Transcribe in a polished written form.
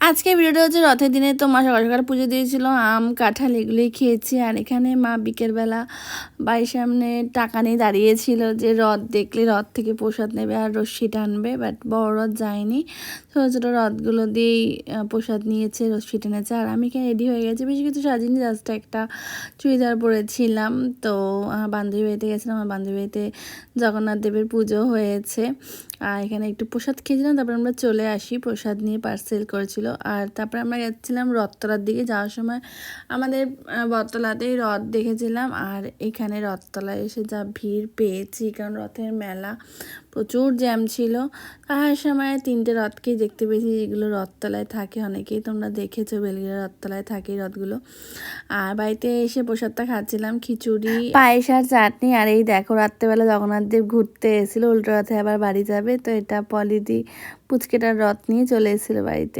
আজকে ভিডিওটা হচ্ছে রথের দিনে। তো মা সকাল সকাল পুজো দিয়েছিল, আম কাঁঠাল এগুলোই খেয়েছি। আর এখানে মা বিকেলবেলা বাড়ির সামনে টাকা নিয়ে দাঁড়িয়েছিল যে রথ দেখলে রথ থেকে প্রসাদ নেবে আর রশ্মি টানবে, বাট বড় রথ যায়নি, ছোটো ছোটো রথগুলো দিয়েই প্রসাদ নিয়েছে, রশ্মি টেনেছে। আর আমি এখানে রেডি হয়ে গেছি, বেশি কিছু সাজিনি, জাস্ট একটা চুড়িদার পরেছিলাম। তো বান্ধবী বাড়িতে গেছিলাম, আমার বান্ধবী বাড়িতে জগন্নাথ দেবের পুজো হয়েছে। আর এখানে একটু প্রসাদ খেয়েছিলাম, তারপর আমরা চলে আসি, প্রসাদ নিয়ে পার্সেল করেছিল। আর তারপরে আমরা গেছিলাম রথতলার দিকে। যাওয়ার সময় আমাদের বটতলাতেই রথ দেখেছিলাম। আর এখানে রথতলায় এসে যা ভিড় পেয়েছি, কারণ রথের মেলা, প্রচুর জ্যাম ছিল। আসার সময় 3টে রথকেই দেখতে পেয়েছি, যেগুলো রথতলায় থাকে। অনেকেই তোমরা দেখেছো, বেলগিরা রথতলায় থাকে রথগুলো। আর বাড়িতে এসে প্রসাদটা খাচ্ছিলাম, খিচুড়ি, পায়েস আর চাটনি। আর এই দেখো, রাত্রেবেলা জগন্নাথ দেব ঘুরতে এসেছিলো, উল্টো রথে আবার বাড়ি যাবে। তো এটা পলিদি পুচকেটার রথ নিয়ে চলে এসেছিলো বাড়িতে।